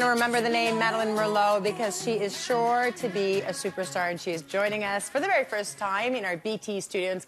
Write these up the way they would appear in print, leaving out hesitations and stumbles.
want to remember the name Madeline Merlo because she is sure to be a superstar, and she is joining us for the very first time in our BT studios,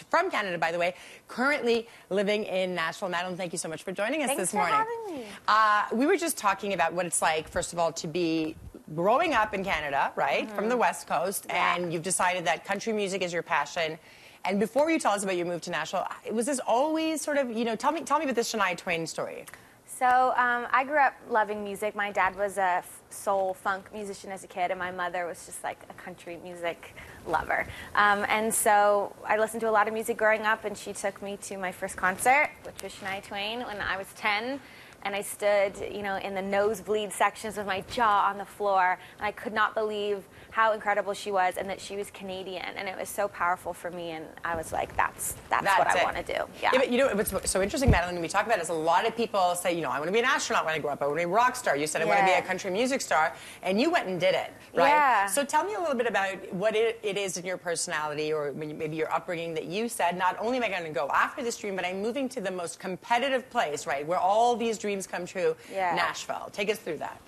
from Canada, by the way, currently living in Nashville. Madeline, thank you so much for joining us this morning. Thanks for having me. We were just talking about what it's like, first of all, to be growing up in Canada, right, from the West Coast, and you've decided that country music is your passion. And before you tell us about your move to Nashville, was this always sort of, you know, tell me about this Shania Twain story. So I grew up loving music. My dad was a soul funk musician as a kid, and my mother was just like a country music lover. And so I listened to a lot of music growing up, and she took me to my first concert, which was Shania Twain, when I was 10. And I stood, you know, in the nosebleed sections with my jaw on the floor, and I could not believe how incredible she was and that she was Canadian. And it was so powerful for me, and I was like, that's what I want to do. Yeah. But you know what's so interesting, Madeline, when we talk about it, is a lot of people say, you know, I want to be an astronaut when I grow up. I want to be a rock star. You said I want to be a country music star, and you went and did it, right? Yeah. So tell me a little bit about what it is in your personality, or maybe your upbringing, that you said, not only am I going to go after this dream, but I'm moving to the most competitive place, right, where all these dreams come true, Nashville. Take us through that.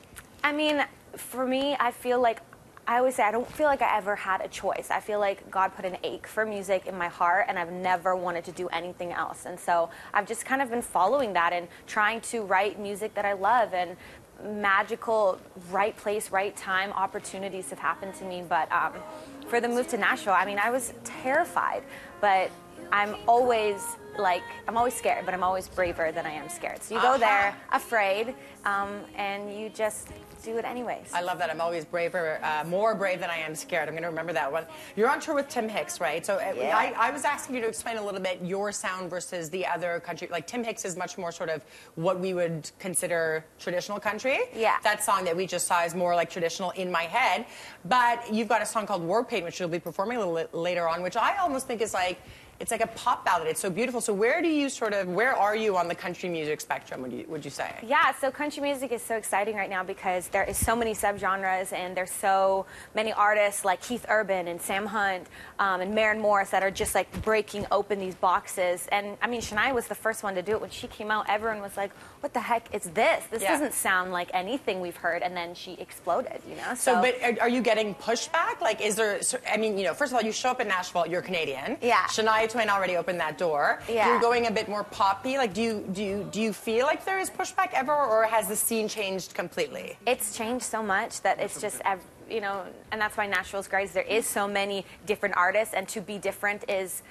I mean, for me, I feel like, I always say, I don't feel like I ever had a choice. I feel like God put an ache for music in my heart, and I've never wanted to do anything else. And so I've just kind of been following that and trying to write music that I love, and magical, right place, right time opportunities have happened to me. But for the move to Nashville, I mean, I was terrified, but I'm always scared, but I'm always braver than I am scared. So you go there afraid, and you just do it anyways. I love that. I'm always braver, more brave than I am scared. I'm going to remember that one. You're on tour with Tim Hicks, right? So I was asking you to explain a little bit your sound versus the other country. Like, Tim Hicks is much more sort of what we would consider traditional country. Yeah. That song that we just saw is more like traditional in my head. But you've got a song called War Paint, which you'll be performing a little later on, which I almost think is like, it's like a pop ballad. It's so beautiful. So where are you on the country music spectrum, would you say? Yeah, so country music is so exciting right now because there is so many subgenres, and there's so many artists like Keith Urban and Sam Hunt and Maren Morris that are just like breaking open these boxes. And I mean, Shania was the first one to do it. When she came out, everyone was like, what the heck is this? This doesn't sound like anything we've heard. And then she exploded, you know? So but are you getting pushback? Like, is there, I mean, you know, first of all, you show up in Nashville, you're Canadian. Yeah. Shania Twain already opened that door. Yeah. You're going a bit more poppy. Like, do you feel like there is pushback ever, or has the scene changed completely? It's changed so much that it's just, you know, and that's why Nashville's great. There is so many different artists, and to be different is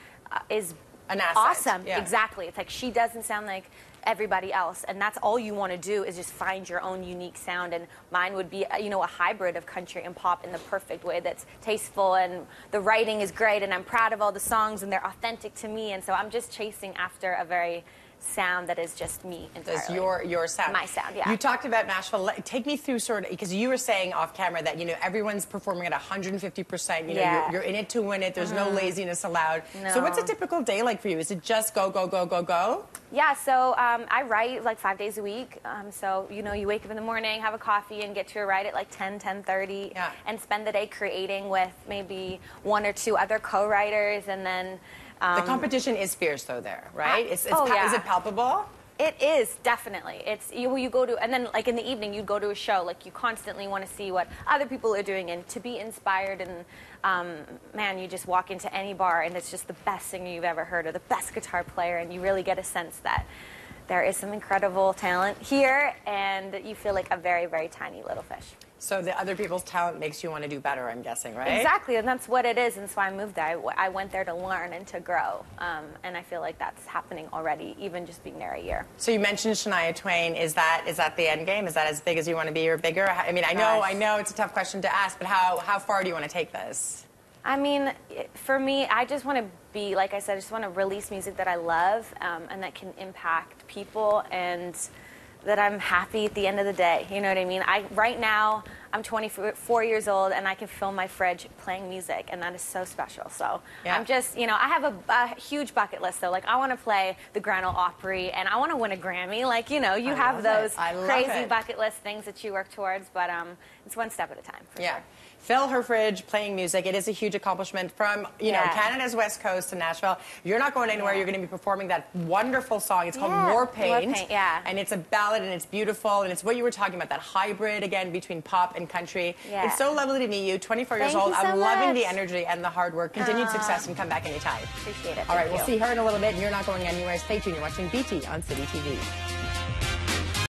an asset. Awesome. Yeah. Exactly. It's like she doesn't sound like everybody else, and that's all you want to do is just find your own unique sound. And mine would be, you know, a hybrid of country and pop in the perfect way that's tasteful, and the writing is great, and I'm proud of all the songs, and they're authentic to me. And so I'm just chasing after a very sound that is just me entirely. That's your sound. My sound, yeah. You talked about Nashville. Take me through sort of, because you were saying off camera that, you know, everyone's performing at 150%. You know, you're in it to win it. There's no laziness allowed. No. So what's a typical day like for you? Is it just go, go, go, go, go? Yeah, so I write like 5 days a week. So, you know, you wake up in the morning, have a coffee, and get to a write at like 10:30, and spend the day creating with maybe 1 or 2 other co-writers, and then the competition is fierce, though, there, right? Is it palpable? It is, definitely. It's you go to, and then like in the evening, you go to a show. Like, you constantly want to see what other people are doing and to be inspired. And man, you just walk into any bar, and it's just the best singer you've ever heard, or the best guitar player, and you really get a sense that there is some incredible talent here, and you feel like a very, very tiny little fish. So the other people's talent makes you want to do better, I'm guessing, right? Exactly, and that's what it is, and so I moved there. I went there to learn and to grow, and I feel like that's happening already, even just being there a year. So you mentioned Shania Twain. Is that the end game? Is that as big as you want to be, or bigger? I mean, I know it's a tough question to ask, but how far do you want to take this? I mean, for me, I just want to be, like I said, I just want to release music that I love, and that can impact people, and that I'm happy at the end of the day. You know what I mean? Right now, I'm 24 years old, and I can fill my fridge playing music, and that is so special. So I'm just, you know, I have a huge bucket list, though. Like, I want to play the Grand Ole Opry, and I want to win a Grammy. Like, you know, you have those crazy bucket list things that you work towards, but it's one step at a time, for sure. Fill her fridge playing music. It is a huge accomplishment from, you know, Canada's West Coast to Nashville. You're not going anywhere. You're going to be performing that wonderful song. It's called War Paint. And it's a ballad, and it's beautiful, and it's what you were talking about, that hybrid, again, between pop and country. It's so lovely to meet you. 24 years old. I'm loving the energy and the hard work. Continued success, and come back anytime. Appreciate it. All right, we'll see her in a little bit, and you're not going anywhere. Stay tuned. You're watching BT on City TV.